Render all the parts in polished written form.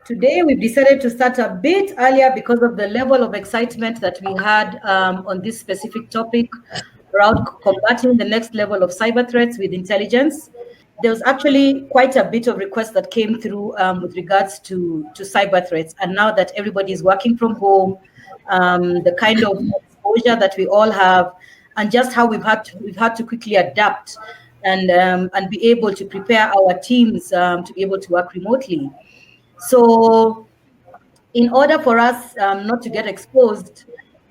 Today, we've decided to start a bit earlier because of the level of excitement that we had on this specific topic around combating the next level of cyber threats with intelligence. There was actually quite a bit of requests that came through with regards to cyber threats. And now that everybody is working from home, the kind of exposure that we all have, and just how we've had to quickly adapt and be able to prepare our teams to be able to work remotely. So in order for us not to get exposed,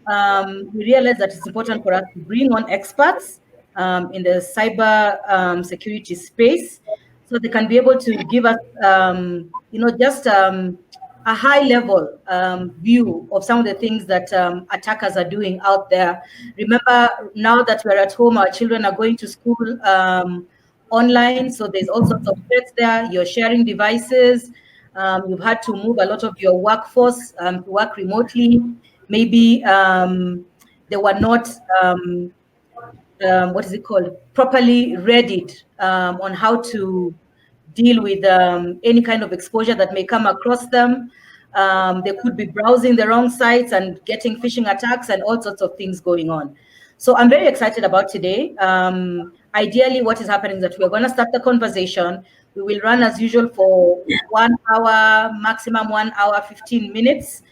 we realized that it's important for us to bring on experts in the cyber security space, so they can be able to give us, just a high level view of some of the things that attackers are doing out there. Remember, now that we're at home, our children are going to school online, so there's all sorts of threats there. You're sharing devices. You've had to move a lot of your workforce to work remotely. Maybe they were not, properly readied on how to deal with any kind of exposure that may come across them. They could be browsing the wrong sites and getting phishing attacks and all sorts of things going on. So I'm very excited about today. Ideally, what is happening is that we're going to start the conversation. We will run as usual for 1 hour, maximum 1 hour, 15 minutes.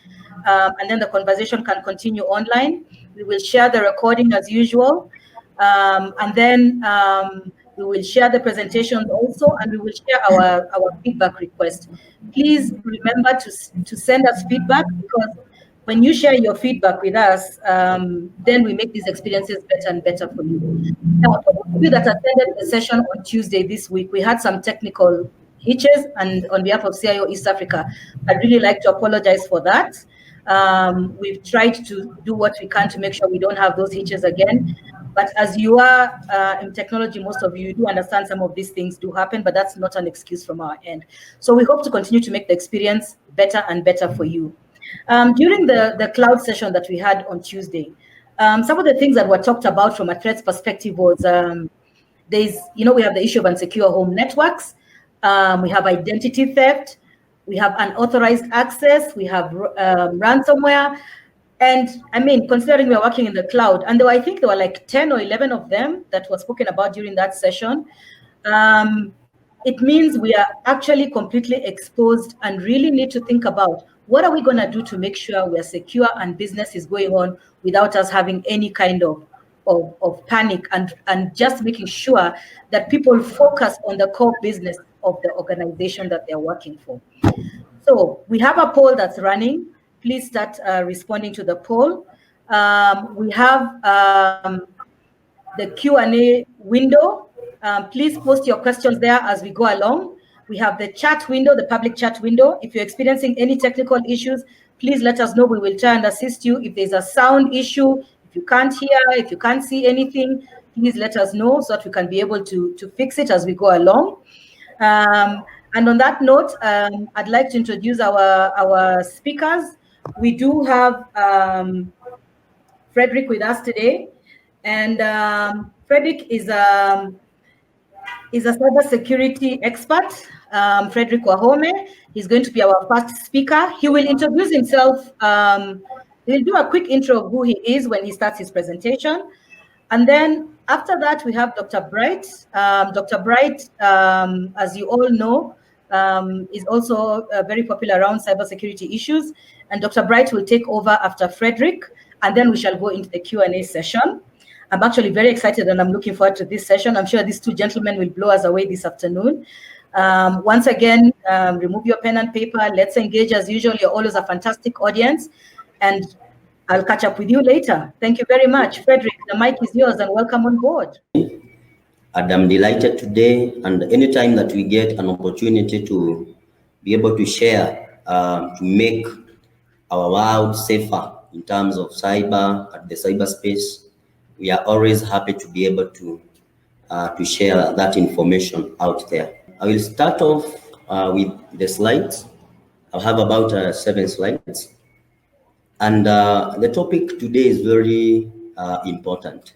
And then the conversation can continue online. We will share the recording as usual. And then we will share the presentations also, and we will share our feedback request. Please remember to send us feedback, because when you share your feedback with us, then we make these experiences better and better for you. Now, for those of you that attended the session on Tuesday this week, we had some technical hitches, and on behalf of CIO East Africa, I'd really like to apologize for that. We've tried to do what we can to make sure we don't have those hitches again. But as you are in technology, most of you do understand some of these things do happen, but that's not an excuse from our end. So we hope to continue to make the experience better and better for you. During the cloud session that we had on Tuesday, some of the things that were talked about from a threats perspective was we have the issue of unsecure home networks, we have identity theft, we have unauthorized access, we have ransomware. And I mean, considering we're working in the cloud, and I think there were like 10 or 11 of them that were spoken about during that session, it means we are actually completely exposed and really need to think about what are we going to do to make sure we're secure and business is going on without us having any kind of panic, and just making sure that people focus on the core business of the organization that they're working for. So we have a poll that's running. Please start responding to the poll. We have the Q&A window. Please post your questions there as we go along. We have the chat window, the public chat window. If you're experiencing any technical issues, please let us know. We will try and assist you. If there's a sound issue, if you can't hear, if you can't see anything, please let us know so that we can be able to fix it as we go along. And on that note, I'd like to introduce our speakers. We do have Frederick with us today, and Frederick is a cybersecurity expert. Fred Wahome. He's going to be our first speaker. He will introduce himself. He'll do a quick intro of who he is when he starts his presentation. And then after that, we have Dr. Bright. Dr. Bright, as you all know, is also very popular around cybersecurity issues. And Dr. Bright will take over after Frederick, and then we shall go into the Q&A session. I'm actually very excited and I'm looking forward to this session. I'm sure these two gentlemen will blow us away this afternoon. Once again, remove your pen and paper. Let's engage as usual. You're always a fantastic audience, and I'll catch up with you later. Thank you very much. Frederick, the mic is yours, and welcome on board. And I'm delighted today, and anytime that we get an opportunity to be able to share, to make our world safer in terms of cyber, at the cyberspace, we are always happy to be able to share that information out there. I will start off with the slides. I'll have about 7 slides. And the topic today is very important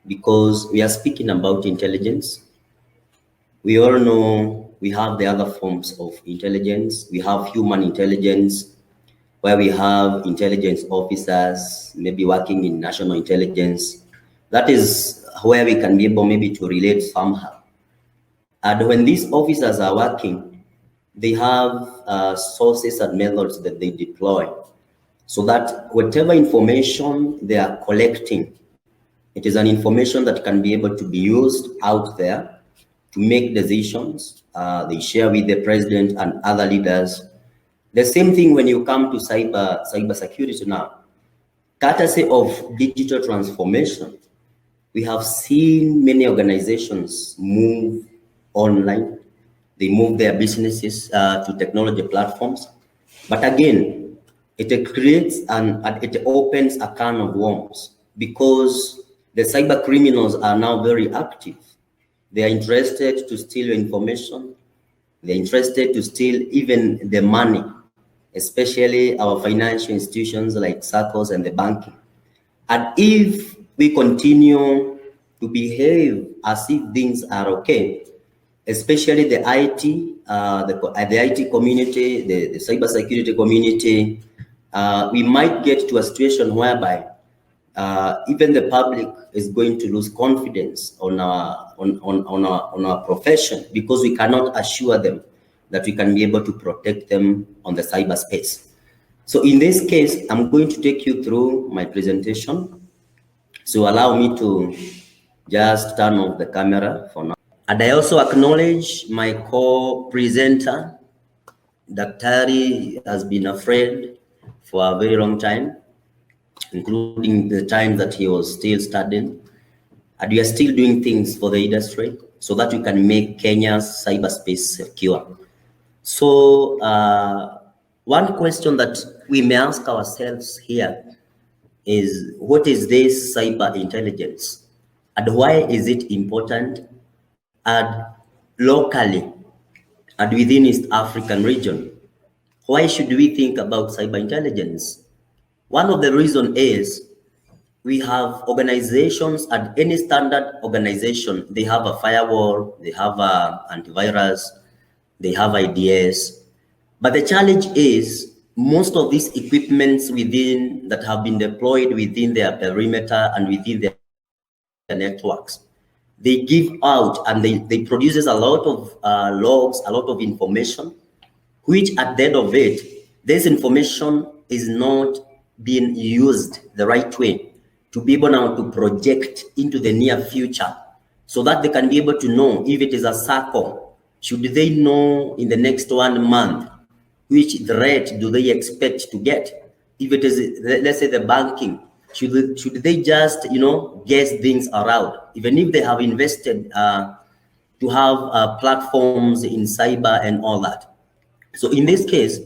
because we are speaking about intelligence. We all know we have the other forms of intelligence. We have human intelligence, where we have intelligence officers, maybe working in national intelligence. That is where we can be able maybe to relate somehow. And when these officers are working, they have sources and methods that they deploy, so that whatever information they are collecting, it is an information that can be able to be used out there to make decisions. They share with the president and other leaders. The same thing when you come to cybersecurity now. Courtesy of digital transformation, we have seen many organizations move online. They move their businesses to technology platforms. But again, it creates it opens a can of worms, because the cyber criminals are now very active. They are interested to steal your information. They're interested to steal even the money, especially our financial institutions like SACCOs and the banking. And if we continue to behave as if things are okay, especially the IT, the IT community, the cybersecurity community, we might get to a situation whereby even the public is going to lose confidence on our profession, because we cannot assure them that we can be able to protect them on the cyberspace. So in this case, I'm going to take you through my presentation. So allow me to just turn off the camera for now. And I also acknowledge my co-presenter. Daktari has been a friend for a very long time, including the time that he was still studying. And we are still doing things for the industry so that we can make Kenya's cyberspace secure. So one question that we may ask ourselves here is, what is this cyber intelligence? And why is it important? And locally and within East African region, why should we think about cyber intelligence? One of the reasons is we have organizations, and any standard organization, they have a firewall, they have a antivirus, they have IDS. But the challenge is most of these equipments within that have been deployed within their perimeter and within their networks, they give out and they produces a lot of logs, a lot of information, which at the end of it, this information is not being used the right way to be able now to project into the near future, so that they can be able to know if it is a circle. Should they know in the next 1 month which threat do they expect to get? If it is, let's say, the banking, should they just, guess things around, even if they have invested to have platforms in cyber and all that? So in this case,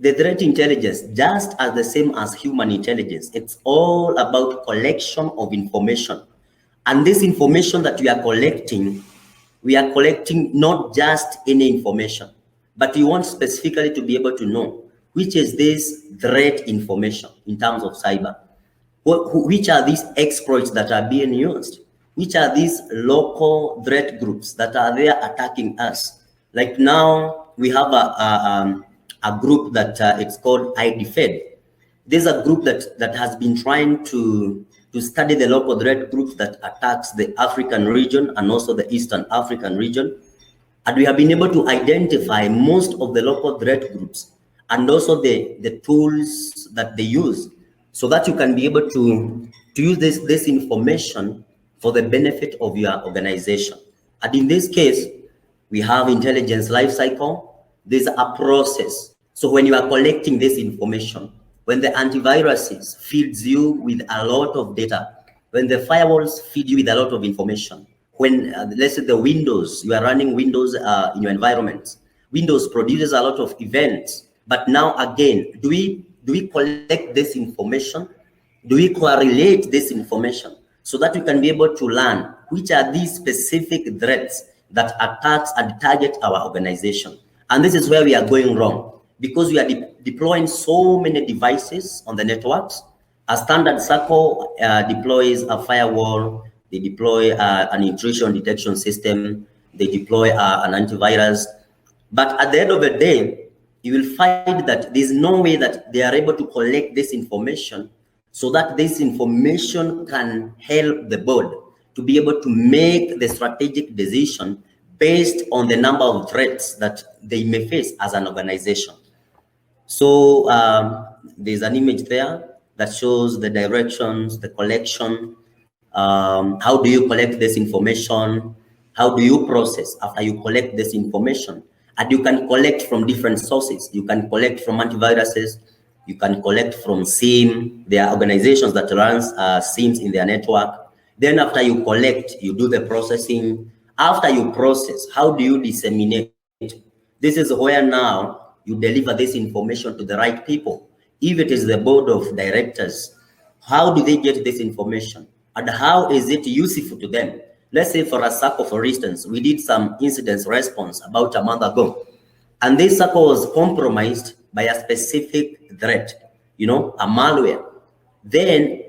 the threat intelligence, just as the same as human intelligence, it's all about collection of information. And this information that we are collecting not just any information, but we want specifically to be able to know which is this threat information in terms of cyber. Which are these exploits that are being used? Which are these local threat groups that are there attacking us? Like now, we have a group that it's called IDFed. There's a group that has been trying to study the local threat groups that attacks the African region and also the Eastern African region. And we have been able to identify most of the local threat groups and also the tools that they use, so that you can be able to use this information for the benefit of your organization. And in this case, we have intelligence lifecycle. There's a process. So when you are collecting this information, when the antiviruses feeds you with a lot of data, when the firewalls feed you with a lot of information, when let's say the Windows, you are running Windows in your environment, Windows produces a lot of events. But now again, do we collect this information? Do we correlate this information so that we can be able to learn which are these specific threats that attacks and target our organization? And this is where we are going wrong, because we are deploying so many devices on the networks. A standard circle deploys a firewall, they deploy an intrusion detection system, they deploy an antivirus. But at the end of the day, you will find that there's no way that they are able to collect this information so that this information can help the board to be able to make the strategic decision based on the number of threats that they may face as an organization. So there's an image there that shows the directions, the collection, how do you collect this information, how do you process after you collect this information. And you can collect from different sources. You can collect from antiviruses, you can collect from SIEM. There are organizations that runs SIEMs in their network. Then after you collect, you do the processing. After you process, how do you disseminate? This is where now you deliver this information to the right people. If it is the board of directors, how do they get this information? And how is it useful to them? Let's say for a circle, for instance, we did some incident response about a month ago, and this circle was compromised by a specific threat, a malware. Then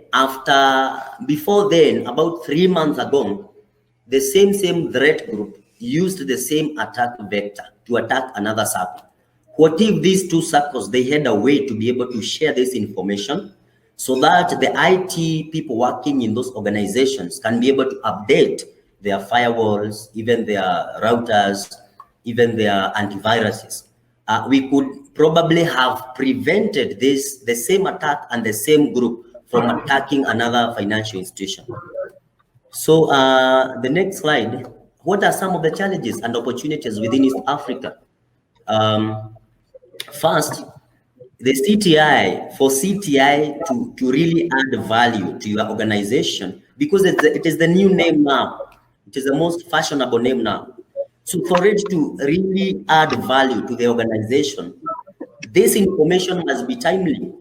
before then, about 3 months ago, the same threat group used the same attack vector to attack another circle. What if these two circles, they had a way to be able to share this information so that the IT people working in those organizations can be able to update their firewalls, even their routers, even their antiviruses? We could probably have prevented the same attack and the same group from attacking another financial institution. So the next slide, what are some of the challenges and opportunities within East Africa? First, the CTI, for CTI to really add value to your organization, because it is the new name now. It is the most fashionable name now. So for it to really add value to the organization, this information must be timely.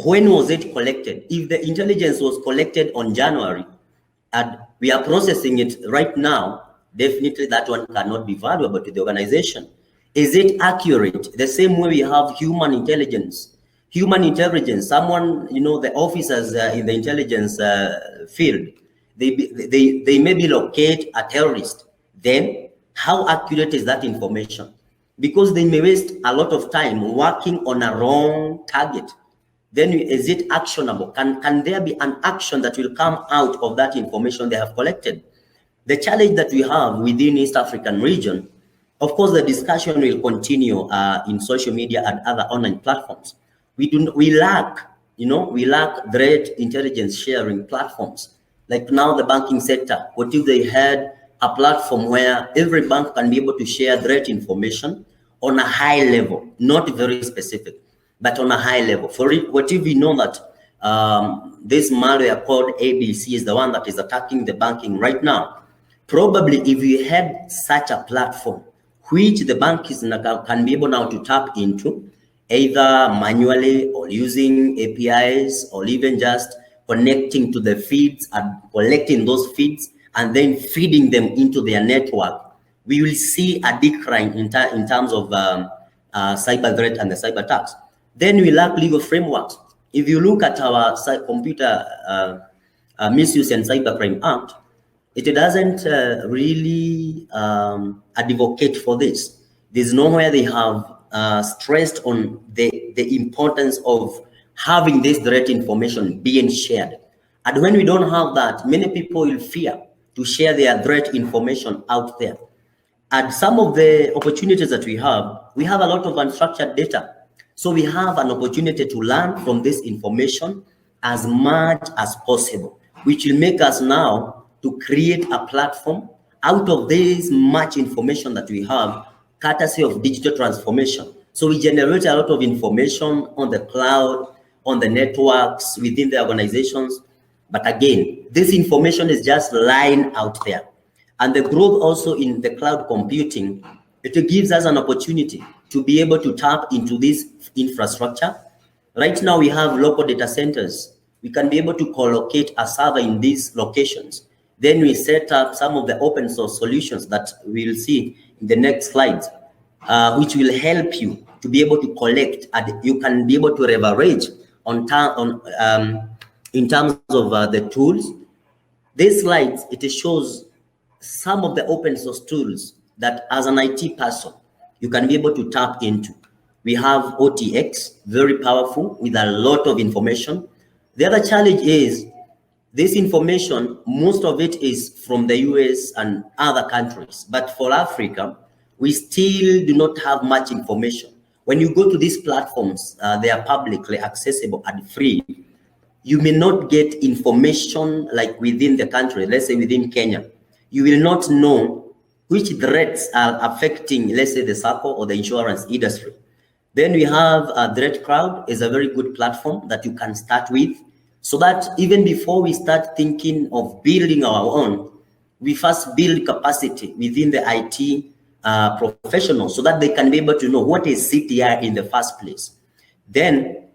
When was it collected? If the intelligence was collected on January and we are processing it right now, definitely that one cannot be valuable to the organization. Is it accurate? The same way we have human intelligence. Human intelligence, someone, the officers in the intelligence field, they maybe locate a terrorist. Then how accurate is that information? Because they may waste a lot of time working on a wrong target. Then is it actionable? Can there be an action that will come out of that information they have collected? The challenge that we have within East African region, of course, the discussion will continue in social media and other online platforms. We lack threat intelligence sharing platforms. Like now the banking sector, what if they had a platform where every bank can be able to share threat information on a high level, not very specific, but on a high level. For it, what if we know that this malware called ABC is the one that is attacking the banking right now? Probably if we had such a platform, which the bank can be able now to tap into, either manually or using APIs, or even just connecting to the feeds and collecting those feeds and then feeding them into their network, we will see a decline in terms of cyber threat and the cyber attacks. Then we lack legal frameworks. If you look at our Computer Misuse and Cybercrime Act, it doesn't really advocate for this. There's nowhere they have stressed on the importance of having this threat information being shared. And when we don't have that, many people will fear to share their threat information out there. And some of the opportunities that we have a lot of unstructured data. So we have an opportunity to learn from this information as much as possible, which will make us now to create a platform out of this much information that we have, courtesy of digital transformation. So we generate a lot of information on the cloud, on the networks, within the organizations. But again, this information is just lying out there. And the growth also in the cloud computing, it gives us an opportunity to be able to tap into this infrastructure. Right now we have local data centers. We can be able to collocate a server in these locations. Then we set up some of the open source solutions that we'll see in the next slides, which will help you to be able to collect, and you can be able to leverage in terms of the tools. These slides, it shows some of the open source tools that as an IT person, you can be able to tap into. We have OTX, very powerful with a lot of information. The other challenge is this information, most of it is from the US and other countries. But for Africa, we still do not have much information. When you go to these platforms, they are publicly accessible and free. You may not get information like within the country, let's say within Kenya. You will not know which threats are affecting, let's say, the SACCO or the insurance industry. Then we have Threat Crowd is a very good platform that you can start with, so that even before we start thinking of building our own, we first build capacity within the IT professionals so that they can be able to know what is CTI in the first place. Then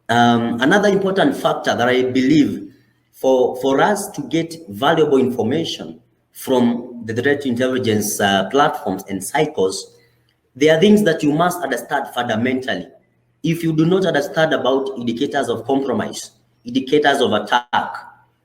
another important factor that I believe for us to get valuable information from the threat intelligence platforms and cycles, there are things that you must understand fundamentally. If you do not understand about indicators of compromise, indicators of attack,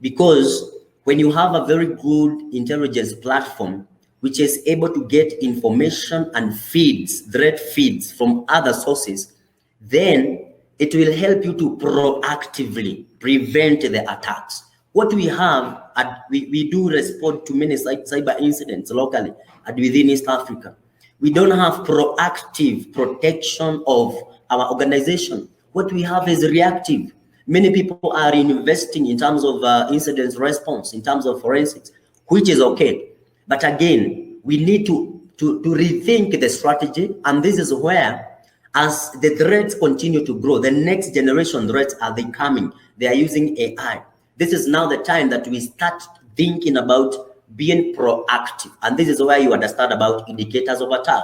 because when you have a very good intelligence platform which is able to get information and feeds, threat feeds from other sources, then it will help you to proactively prevent the attacks. What we have, we do respond to many cyber incidents locally and within East Africa. We don't have proactive protection of our organization. What we have is reactive. Many people are investing in terms of incident response, in terms of forensics, which is okay. But again, we need to rethink the strategy. And this is where, as the threats continue to grow, the next generation threats are they coming. They are using AI. This is now the time that we start thinking about being proactive. And this is where you understand about indicators of attack,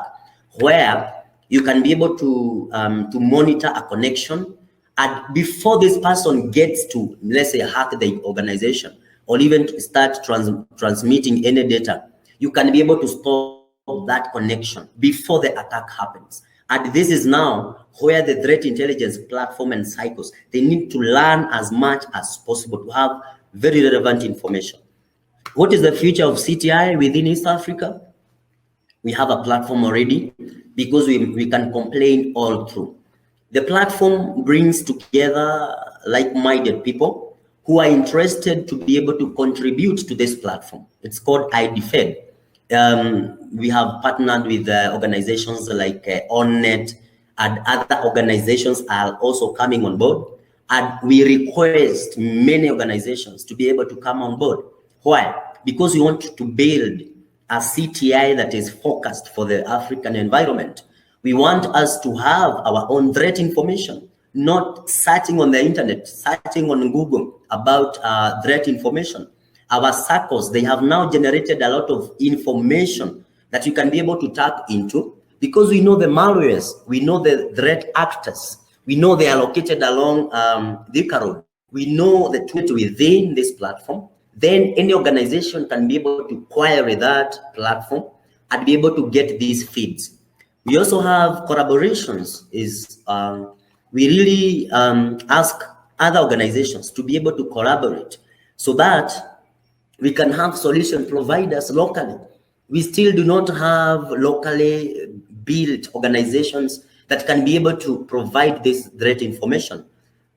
where you can be able to monitor a connection. And before this person gets to, let's say, hack the organization or even to start transmitting any data, you can be able to stop that connection before the attack happens. And this is now where the threat intelligence platform and cycles, they need to learn as much as possible to have very relevant information. What is the future of CTI within East Africa? We have a platform already because we can complain all through. The platform brings together like-minded people who are interested to be able to contribute to this platform. It's called IDFED. We have partnered with organizations like OnNet, and other organizations are also coming on board. And we request many organizations to be able to come on board. Why? Because we want to build a CTI that is focused for the African environment. We want us to have our own threat information, not searching on the internet, searching on Google about threat information. Our circles, they have now generated a lot of information that you can be able to tap into, because we know the malwares, we know the threat actors, we know they are located along the road, we know the tweet within this platform. Then any organization can be able to query that platform and be able to get these feeds. We also have collaborations. We really ask other organizations to be able to collaborate so that we can have solution providers locally. We still do not have locally built organizations that can be able to provide this threat information.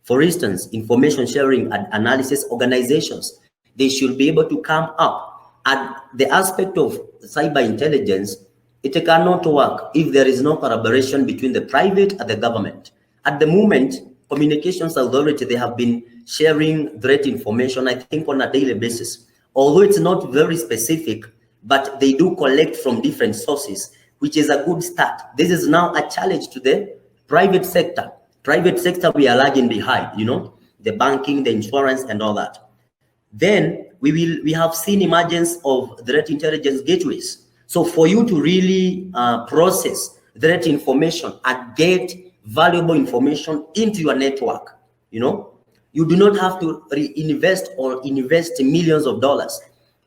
For instance, information sharing and analysis organizations, they should be able to come up. And the aspect of cyber intelligence, it cannot work if there is no collaboration between the private and the government. At the moment, Communications Authority, they have been sharing threat information, I think, on a daily basis. Although it's not very specific, but they do collect from different sources, which is a good start. This is now a challenge to the private sector. Private sector, we are lagging behind, you know, the banking, the insurance, and all that. Then we have seen emergence of threat intelligence gateways. So for you to really process threat information and get valuable information into your network, you know, you do not have to reinvest or invest millions of dollars.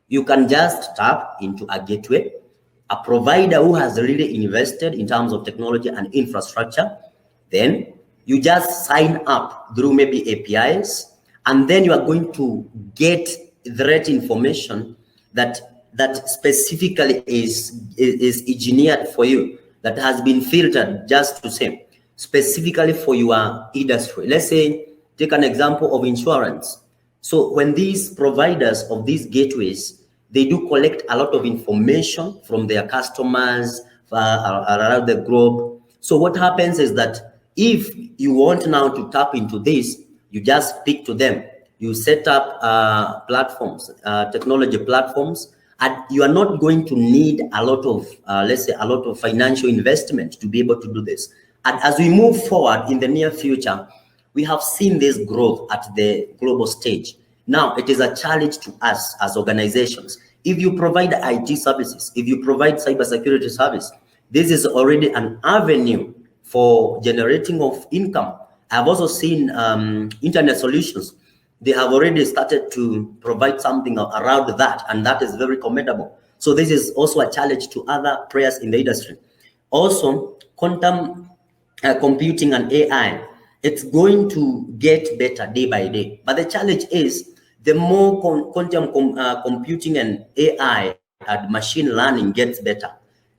You can just tap into a gateway, a provider who has really invested in terms of technology and infrastructure. Then you just sign up through maybe APIs, and then you are going to get threat information that that specifically is engineered for you, that has been filtered just to say specifically for your industry. Let's say, take an example of insurance. So when these providers of these gateways, they do collect a lot of information from their customers around the globe. So what happens is that if you want now to tap into this, you just speak to them. You set up platforms, technology platforms, and you are not going to need a lot of, let's say, a lot of financial investment to be able to do this. And as we move forward in the near future, we have seen this growth at the global stage. Now, it is a challenge to us as organizations. If you provide IT services, if you provide cybersecurity service, this is already an avenue for generating of income. I've also seen internet solutions. They have already started to provide something around that, and that is very commendable. So this is also a challenge to other players in the industry. Also, quantum computing and AI, it's going to get better day by day. But the challenge is, the more quantum computing and AI and machine learning gets better,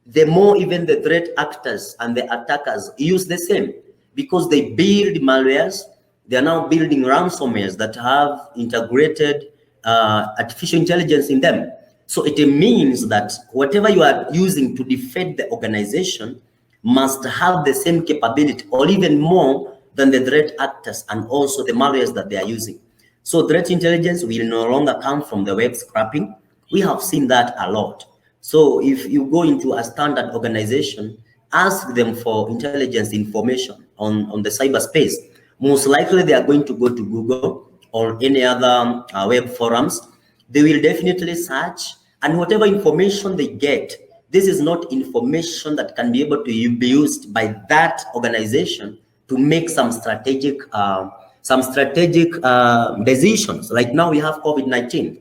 the more even the threat actors and the attackers use the same, because they build malwares. They are now building ransomwares that have integrated artificial intelligence in them. So it means that whatever you are using to defend the organization must have the same capability or even more than the threat actors and also the malwares that they are using. So threat intelligence will no longer come from the web scraping. We have seen that a lot. So if you go into a standard organization, ask them for intelligence information on the cyberspace, most likely they are going to go to Google or any other web forums. They will definitely search, and whatever information they get, this is not information that can be able to be used by that organization to make some strategic decisions. Like now we have COVID-19.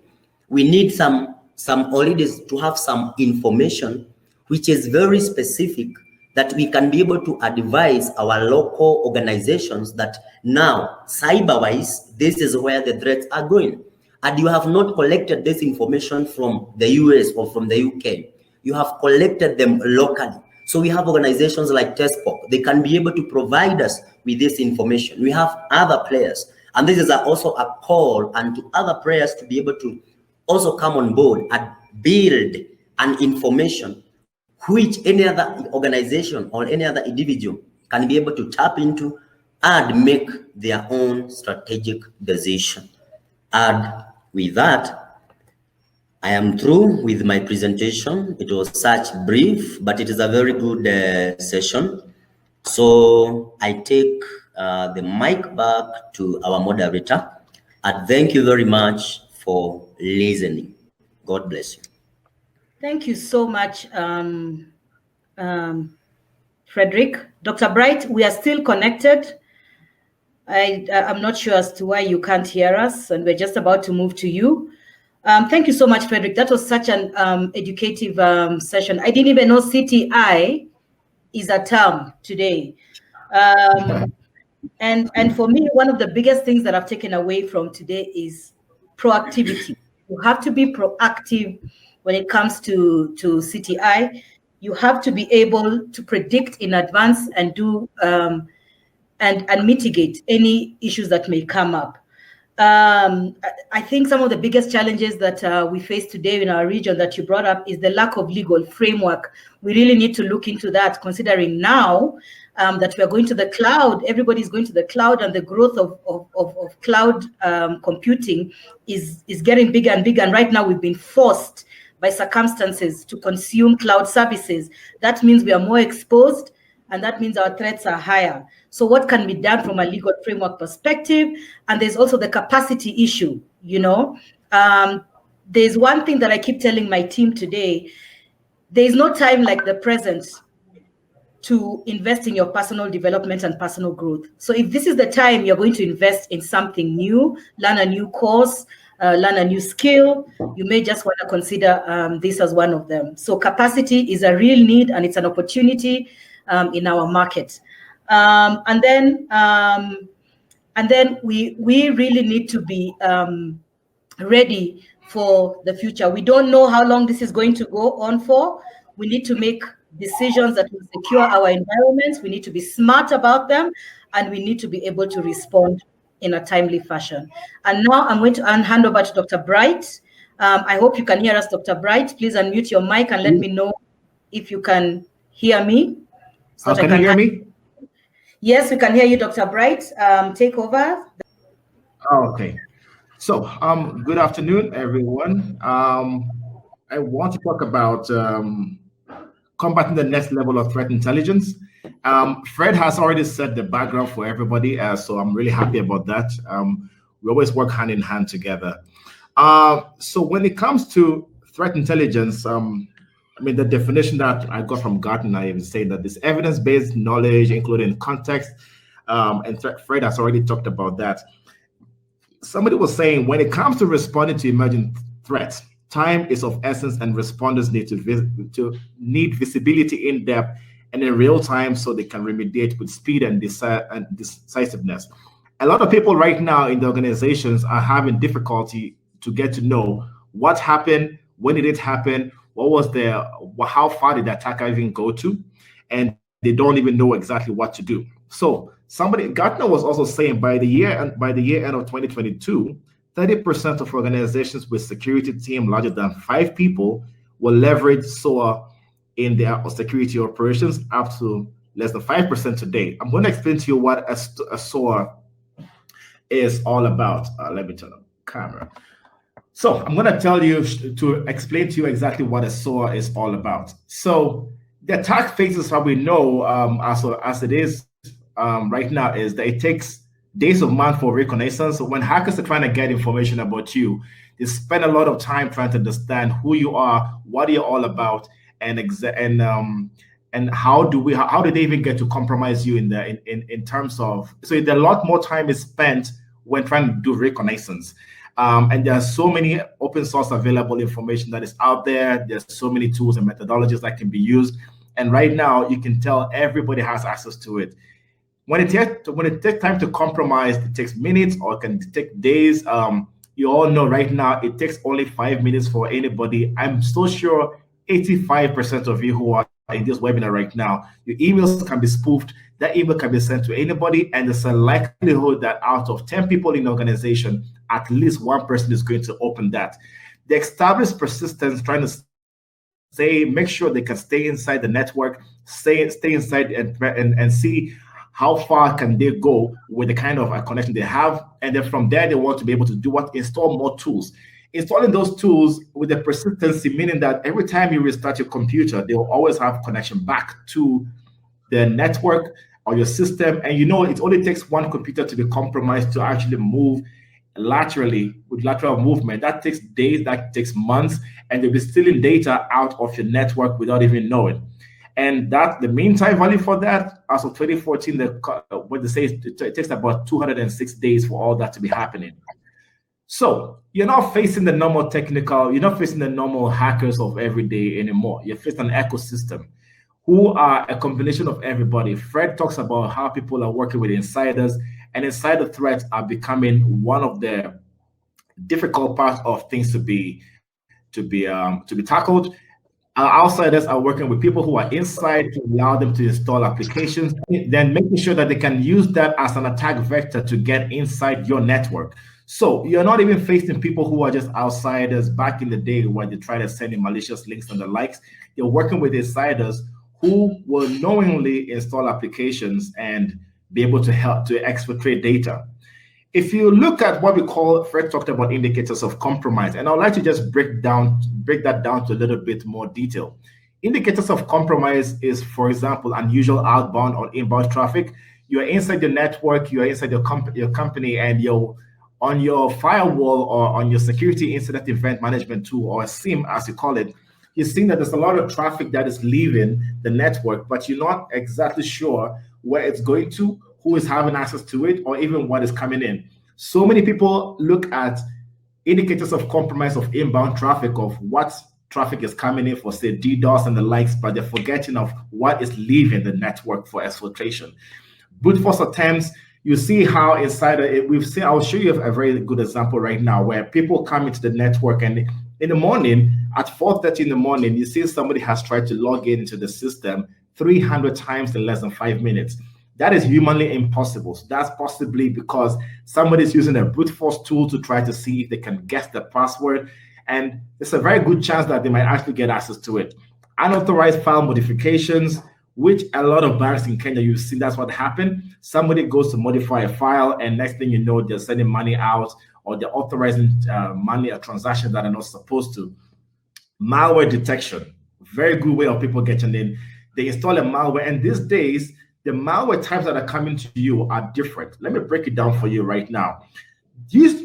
We need some already to have some information which is very specific, that we can be able to advise our local organizations that now, cyber-wise, this is where the threats are going. And you have not collected this information from the US or from the UK. You have collected them locally. So we have organizations like TESPOC. They can be able to provide us with this information. We have other players. And this is also a call and to other players to be able to also come on board and build an information which any other organization or any other individual can be able to tap into and make their own strategic decision. And with that, I am through with my presentation. It was such brief, but it is a very good session. So I take the mic back to our moderator, and thank you very much for listening. God bless you. Thank you so much, Frederick. Dr. Bright, we are still connected. I'm not sure as to why you can't hear us, and we're just about to move to you. Thank you so much, Frederick. That was such an educative session. I didn't even know CTI is a term today. And for me, one of the biggest things that I've taken away from today is proactivity. You have to be proactive when it comes to CTI. You have to be able to predict in advance and do and mitigate any issues that may come up. I think some of the biggest challenges that we face today in our region that you brought up is the lack of legal framework. We really need to look into that, considering now that we are going to the cloud. Everybody's going to the cloud, and the growth of cloud computing is getting bigger and bigger. And right now we've been forced by circumstances to consume cloud services. That means we are more exposed, and that means our threats are higher. So what can be done from a legal framework perspective? And there's also the capacity issue, you know. There's one thing that I keep telling my team today: there is no time like the present to invest in your personal development and personal growth. So if this is the time you're going to invest in something new, learn a new course, learn a new skill, you may just want to consider this as one of them. So capacity is a real need, and it's an opportunity in our market. And then we really need to be ready for the future. We don't know how long this is going to go on for. We need to make decisions that will secure our environments. We need to be smart about them, and we need to be able to respond in a timely fashion. And now I'm going to hand over to Dr. Bright. I hope you can hear us, Dr. Bright. Please unmute your mic and let me know if you can hear me. So can you hear me? Yes, we can hear you, Dr. Bright. Take over. Okay. So, good afternoon, everyone. I want to talk about combating the next level of threat intelligence. Fred has already set the background for everybody, so I'm really happy about that. We always work hand in hand together. So when it comes to threat intelligence, I mean, the definition that I got from Gartner even saying that this evidence-based knowledge, including context, and Fred has already talked about that. Somebody was saying when it comes to responding to emerging threats, time is of essence, and responders need visibility in depth and in real time so they can remediate with speed and decisiveness. A lot of people right now in the organizations are having difficulty to get to know what happened, when did it happen, how far did the attacker even go to, and they don't even know exactly what to do. So Gartner was also saying by the year end of 2022, 30% of organizations with security team larger than 5 people will leverage SOAR in their security operations, up to less than 5% today. I'm going to explain to you what a SOAR is all about. Let me turn on the camera. So I'm going to explain to you exactly what a SOAR is all about. So the attack phases, how we know as it is right now, is that it takes days of months for reconnaissance. So when hackers are trying to get information about you, they spend a lot of time trying to understand who you are, what you're all about, and how did they even get to compromise you in terms of. So a lot more time is spent when trying to do reconnaissance. And there are so many open source available information that is out there. There's so many tools and methodologies that can be used. And right now, you can tell everybody has access to it. When it takes time to compromise, it takes minutes or it can take days. You all know right now, it takes only 5 minutes for anybody. I'm so sure 85% of you who are in this webinar right now, your emails can be spoofed. That email can be sent to anybody, and there's a likelihood that out of 10 people in the organization, at least one person is going to open that. The established persistence trying to make sure they can stay inside the network, stay inside and see how far can they go with the kind of connection they have. And then from there, they want to be able to do what? Install more tools. Installing those tools with the persistency, meaning that every time you restart your computer, they will always have connection back to the network or your system. And you know, it only takes one computer to be compromised to actually move laterally with lateral movement. That takes days, that takes months, and they'll be stealing data out of your network without even knowing. And that the mean time value for that, as of 2014, what they say is it takes about 206 days for all that to be happening. So you're not facing the normal you're not facing the normal hackers of every day anymore. You're facing an ecosystem who are a combination of everybody. Fred talks about how people are working with insiders, and insider threats are becoming one of the difficult parts of things to be tackled. Outsiders are working with people who are inside to allow them to install applications, then making sure that they can use that as an attack vector to get inside your network. So you're not even facing people who are just outsiders back in the day where they try to send in malicious links and the likes. You're working with insiders who will knowingly install applications and be able to help to exfiltrate data. If you look at what we call, Fred talked about indicators of compromise, and I'd like to just break that down to a little bit more detail. Indicators of compromise is, for example, unusual outbound or inbound traffic. You're inside your network, you're inside your company, and you're on your firewall or on your security incident event management tool, or a SIEM as you call it. You're seeing that there's a lot of traffic that is leaving the network, but you're not exactly sure where it's going to, who is having access to it, or even what is coming in. So many people look at indicators of compromise of inbound traffic, of what traffic is coming in for, say, DDoS and the likes, but they're forgetting of what is leaving the network for exfiltration. Brute force attempts, you see how inside it, we've seen, I'll show you a very good example right now where people come into the network and in the morning, at 4:30 in the morning, you see somebody has tried to log into the system 300 times in less than 5 minutes. That is humanly impossible. So that's possibly because somebody's using a brute force tool to try to see if they can guess the password. And it's a very good chance that they might actually get access to it. Unauthorized file modifications, which a lot of banks in Kenya, you've seen that's what happened. Somebody goes to modify a file, and next thing you know, they're sending money out or they're authorizing money or transactions that are not supposed to. Malware detection, very good way of people getting in. They install a malware, and these days, the malware types that are coming to you are different. Let me break it down for you right now.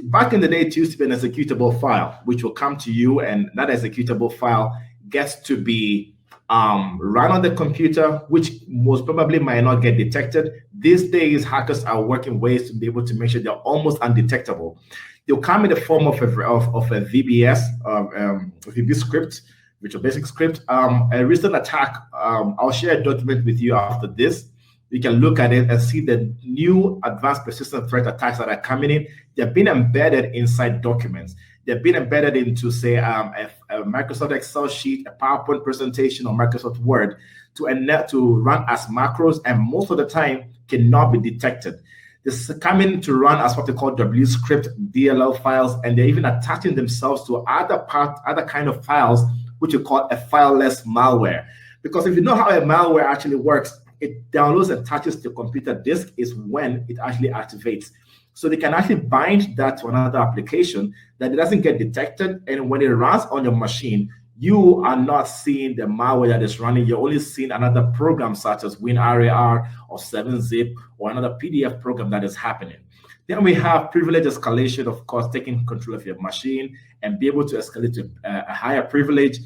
Back in the day, it used to be an executable file, which will come to you, and that executable file gets to be run on the computer, which most probably might not get detected. These days, hackers are working ways to be able to make sure they're almost undetectable. They'll come in the form of a VBS, VB script, which is a basic script. A recent attack, I'll share a document with you after this. You can look at it and see the new advanced persistent threat attacks that are coming in. They've been embedded inside documents. They've been embedded into, say, a Microsoft Excel sheet, a PowerPoint presentation, or Microsoft Word to run as macros, and most of the time cannot be detected. This is coming to run as what they call WScript DLL files, and they're even attaching themselves to other kind of files, which we call a fileless malware. Because if you know how a malware actually works, it downloads and attaches to the computer disk is when it actually activates. So they can actually bind that to another application that it doesn't get detected. And when it runs on your machine, you are not seeing the malware that is running. You're only seeing another program such as WinRAR or 7-Zip or another PDF program that is happening. Then we have privilege escalation, of course, taking control of your machine and be able to escalate to a higher privilege.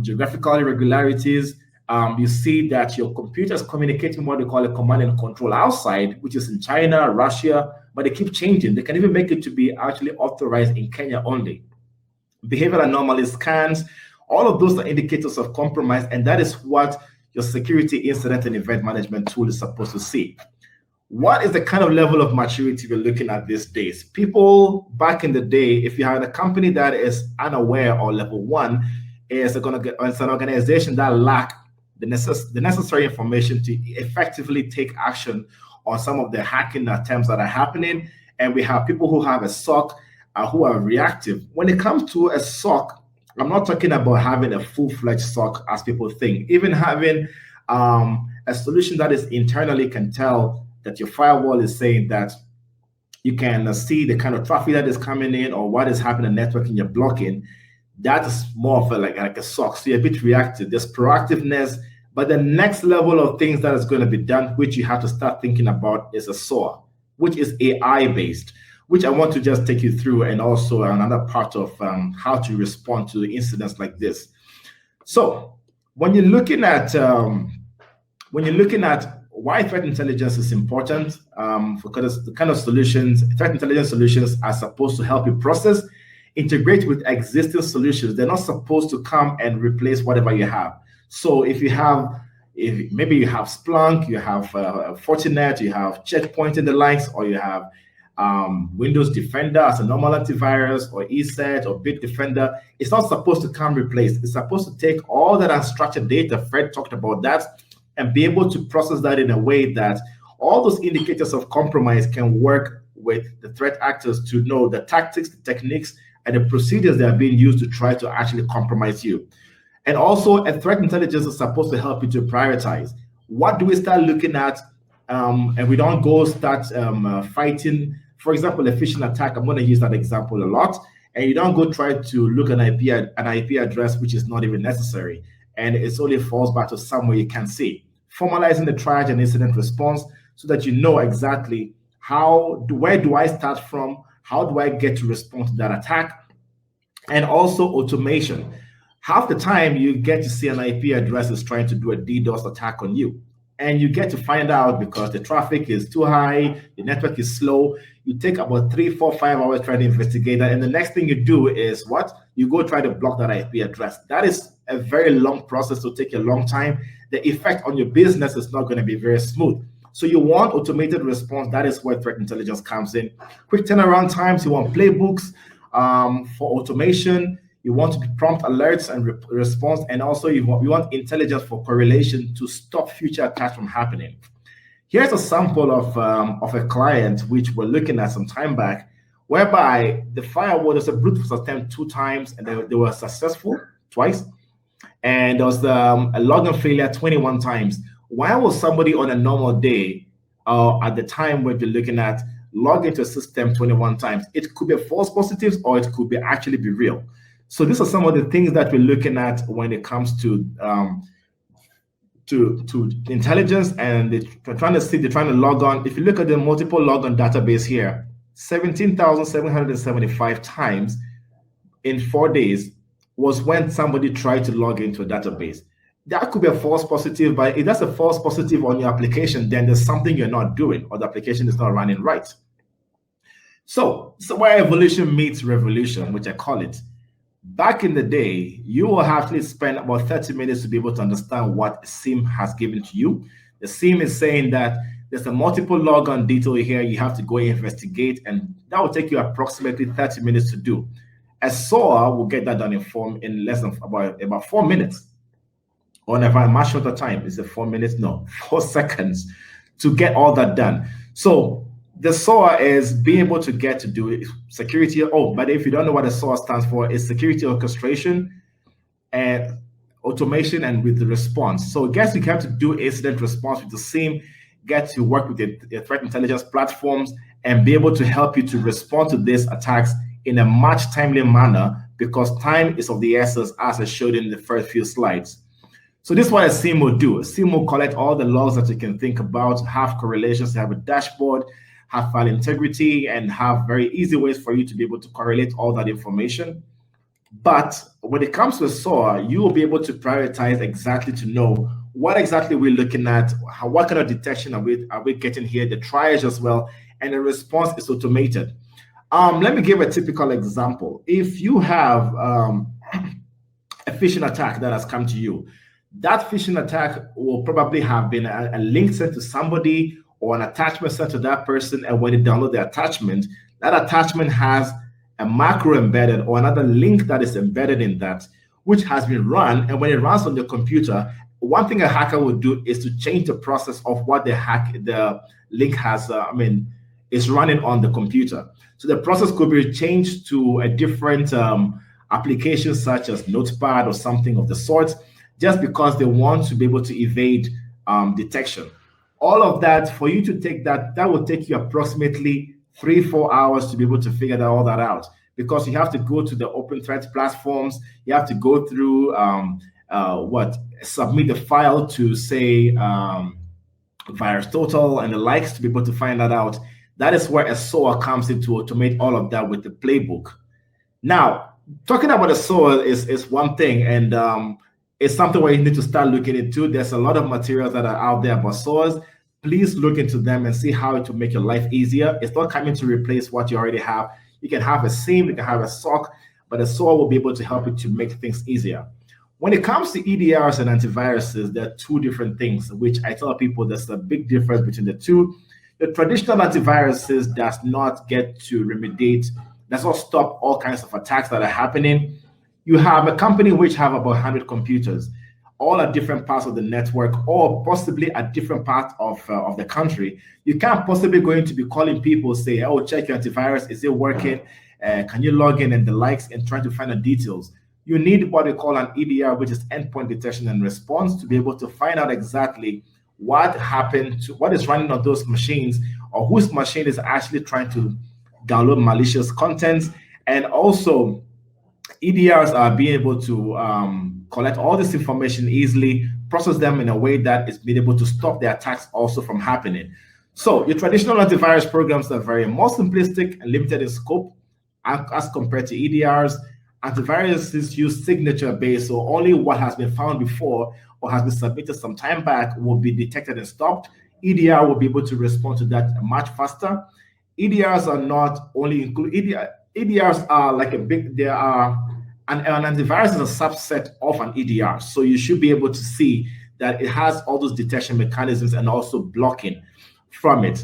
Geographical irregularities. You see that your computer is communicating what they call a command and control outside, which is in China, Russia, but they keep changing. They can even make it to be actually authorized in Kenya only. Behavioral anomaly scans, all of those are indicators of compromise, and that is what your security incident and event management tool is supposed to see. What is the kind of level of maturity we're looking at these days? People back in the day, if you had a company that is unaware or level 1, it's an organization that lacks the necessary information to effectively take action on some of the hacking attempts that are happening. And we have people who have a SOC who are reactive. When it comes to a SOC, I'm not talking about having a full-fledged SOC as people think. Even having a solution that is internally can tell that your firewall is saying that you can see the kind of traffic that is coming in or what is happening in the network and you're blocking. That is more of like a SOC. So you're a bit reactive. There's proactiveness, but the next level of things that is going to be done, which you have to start thinking about, is a SOAR, which is AI-based, which I want to just take you through, and also another part of how to respond to incidents like this. So when you're looking at why threat intelligence is important, because the kind of solutions, threat intelligence solutions are supposed to help you process, integrate with existing solutions. They're not supposed to come and replace whatever you have. So if maybe you have Splunk, you have Fortinet, you have Checkpoint and the likes, or you have Windows Defender as a normal antivirus, or ESET or Bitdefender, it's not supposed to come replace. It's supposed to take all that unstructured data, Fred talked about that, and be able to process that in a way that all those indicators of compromise can work with the threat actors to know the tactics, the techniques, and the procedures that are being used to try to actually compromise you. And also, a threat intelligence is supposed to help you to prioritize. What do we start looking at? And we don't go start fighting, for example, a phishing attack. I'm going to use that example a lot. And you don't go try to look at an IP address, which is not even necessary. And it only falls back to somewhere you can see. Formalizing the triage and incident response so that you know exactly where do I start from? How do I get to respond to that attack? And also automation. Half the time you get to see an IP address is trying to do a DDoS attack on you. And you get to find out because the traffic is too high, the network is slow. You take about 3, 4, 5 hours trying to investigate that. And the next thing you do is what? You go try to block that IP address. That is a very long process to take a long time. The effect on your business is not going to be very smooth. So you want automated response. That is where threat intelligence comes in. Quick turnaround times. You want playbooks for automation. You want to be prompt alerts and response, and also you want intelligence for correlation to stop future attacks from happening. Here's a sample of a client which we're looking at some time back, whereby the firewall was a brute force attempt 2 times, and they were successful twice, and there was a login failure 21 times. Why was somebody on a normal day, at the time when you're looking at, log into a system 21 times? It could be false positives, or it could be actually be real. So these are some of the things that we're looking at when it comes to intelligence, and they're trying to log on. If you look at the multiple logon database here, 17,775 times in 4 days was when somebody tried to log into a database. That could be a false positive, but if that's a false positive on your application, then there's something you're not doing, or the application is not running right. So where evolution meets revolution, which I call it. Back in the day, you will have to spend about 30 minutes to be able to understand what a SIEM has given to you. The SIEM is saying that there's a multiple logon detail here, you have to go investigate, and that will take you approximately 30 minutes to do. A SOA will get that done in less than about 4 minutes. Or if a much shorter time, is it 4 minutes? No, 4 seconds to get all that done. So the SOA is being able to get to do security. Oh, but if you don't know what the SOA stands for, it's security orchestration and automation and with the response. So I guess you have to do incident response with the SIEM, get to work with the threat intelligence platforms, and be able to help you to respond to these attacks in a much timely manner, because time is of the essence, as I showed in the first few slides. So this is what a SIEM will do. A SIEM will collect all the logs that you can think about, have correlations, have a dashboard, have file integrity, and have very easy ways for you to be able to correlate all that information. But when it comes to a SOA, you will be able to prioritize exactly to know what exactly we're looking at, what kind of detection are we getting here, the triage as well, and the response is automated. Let me give a typical example. If you have a phishing attack that has come to you, that phishing attack will probably have been a link sent to somebody, or an attachment sent to that person, and when you download the attachment, that attachment has a macro embedded, or another link that is embedded in that, which has been run, and when it runs on the computer, one thing a hacker would do is to change the process of what the link has, is running on the computer. So the process could be changed to a different application, such as Notepad or something of the sort, just because they want to be able to evade detection. All of that, for you to take that will take you approximately 3-4 hours to be able to figure all that out, because you have to go to the open threat platforms, you have to go through submit the file to say VirusTotal and the likes to be able to find that out. That is where a SOA comes in to automate all of that with the playbook. Now, talking about a SOA is one thing, and it's something where you need to start looking into. There's a lot of materials that are out there about SOAs. Please look into them and see how it will make your life easier. It's not coming to replace what you already have. You can have a SIEM, you can have a SOC, but a SOA will be able to help you to make things easier. When it comes to EDRs and antiviruses, there are 2 different things, which I tell people there's a big difference between the 2. The traditional antiviruses does not get to remediate, does not stop all kinds of attacks that are happening. You have a company which have about 100 computers, all at different parts of the network, or possibly at different parts of the country. You can't possibly going to be calling people, say, oh, check your antivirus, is it working? Can you log in and the likes, and trying to find the details. You need what we call an EDR, which is endpoint detection and response, to be able to find out exactly what happened, to what is running on those machines, or whose machine is actually trying to download malicious contents. And also, EDRs are being able to collect all this information easily, process them in a way that is being able to stop the attacks also from happening. So your traditional antivirus programs are very more simplistic and limited in scope as compared to EDRs. Antiviruses use signature-based, so only what has been found before or has been submitted some time back will be detected and stopped. EDR will be able to respond to that much faster. EDRs are not only include EDRs are like an antivirus is a subset of an EDR. So you should be able to see that it has all those detection mechanisms and also blocking. from it.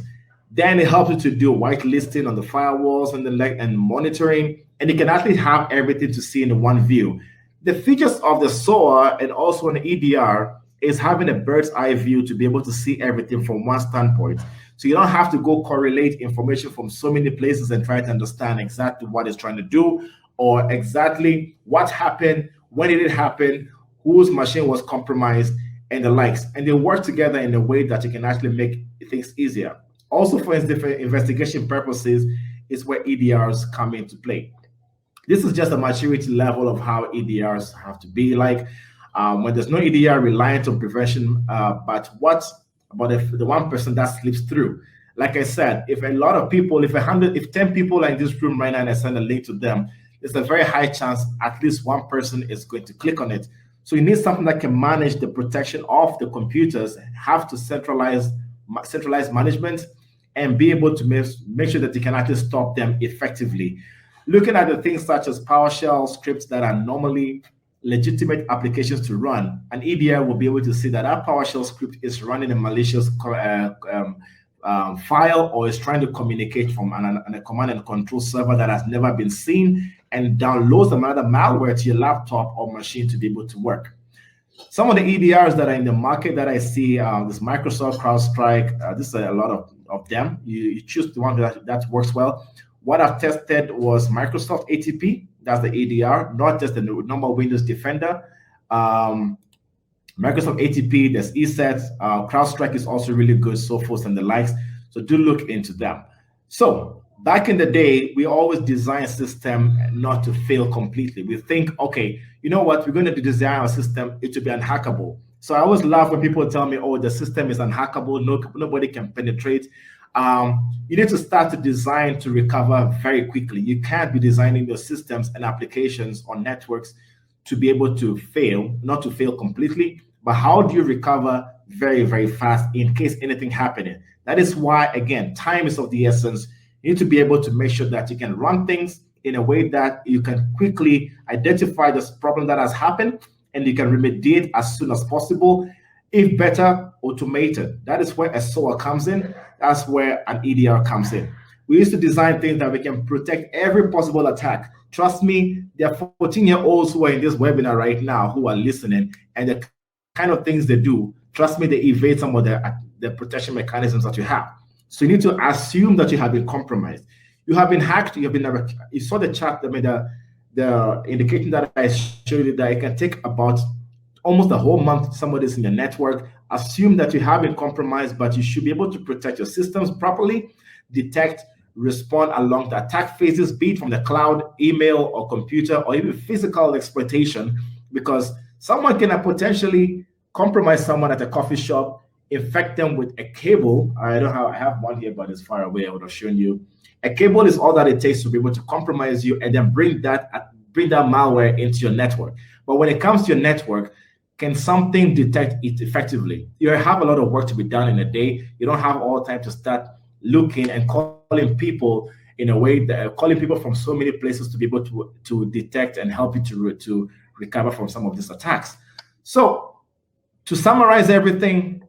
Then it helps you to do whitelisting on the firewalls and monitoring, and you can actually have everything to see in one view. The features of the SOA and also an EDR is having a bird's eye view to be able to see everything from one standpoint. So you don't have to go correlate information from so many places and try to understand exactly what it's trying to do or exactly what happened, when did it happen, whose machine was compromised, and the likes. And they work together in a way that you can actually make things easier. Also, for investigation purposes, is where EDRs come into play. This is just a maturity level of how EDRs have to be like. When there's no EDR reliant on prevention, but what about the 1% that slips through? Like I said, if a lot of people, if 10 people are in this room right now and I send a link to them, there's a very high chance at least one person is going to click on it. So you need something that can manage the protection of the computers, have to centralize management, and be able to make sure that you can actually stop them effectively. Looking at the things such as PowerShell scripts that are normally legitimate applications to run, an EDR will be able to see that our PowerShell script is running a malicious file or is trying to communicate from a command and control server that has never been seen and downloads another malware to your laptop or machine to be able to work. Some of the EDRs that are in the market that I see, this Microsoft CrowdStrike, this is a lot of them. You choose the one that works well. What I've tested was Microsoft ATP, that's the EDR, not just the normal Windows Defender. Microsoft ATP, there's ESET, CrowdStrike is also really good, Sophos and the likes. So do look into them. So back in the day, we always design a system not to fail completely. We think, okay, you know what, we're going to design a system, it should be unhackable. So I always laugh when people tell me, oh, the system is unhackable, nobody can penetrate. You need to start to design to recover very quickly. You can't be designing your systems and applications on networks to be able to fail, not to fail completely, but how do you recover very, very fast in case anything happening? That is why, again, time is of the essence. You need to be able to make sure that you can run things in a way that you can quickly identify this problem that has happened and you can remediate as soon as possible. If better, automated. That is where a SOA comes in. That's where an EDR comes in. We used to design things that we can protect every possible attack. Trust me, there are 14-year-olds who are in this webinar right now who are listening, and the kind of things they do, trust me, they evade some of the protection mechanisms that you have. So you need to assume that you have been compromised. You have been hacked, you saw the chart, the indication that I showed you that it can take about almost a whole month, somebody's in the network. Assume that you have been compromised, but you should be able to protect your systems properly, detect, respond along the attack phases, be it from the cloud, email, or computer, or even physical exploitation, because someone can potentially compromise someone at a coffee shop, infect them with a cable. I have one here, but it's far away. I would have shown you. A cable is all that it takes to be able to compromise you and then bring that malware into your network. But when it comes to your network, can something detect it effectively? You have a lot of work to be done in a day. You don't have all the time to start looking and calling people in a way that calling people from so many places to be able to detect and help you to recover from some of these attacks. So to summarize everything,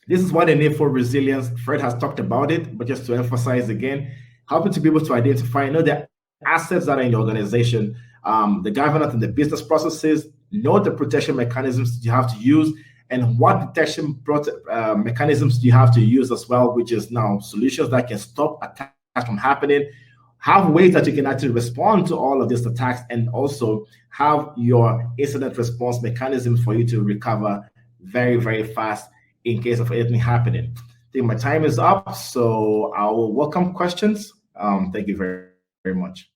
this is what they need for resilience. Fred has talked about it, but just to emphasize again, helping to be able to identify, the assets that are in your organization, the governance and the business processes, know the protection mechanisms that you have to use, and what detection mechanisms do you have to use as well, which is now solutions that can stop attacks from happening, have ways that you can actually respond to all of these attacks, and also have your incident response mechanisms for you to recover very, very fast in case of anything happening. I think my time is up, so I will welcome questions. Thank you very, very much.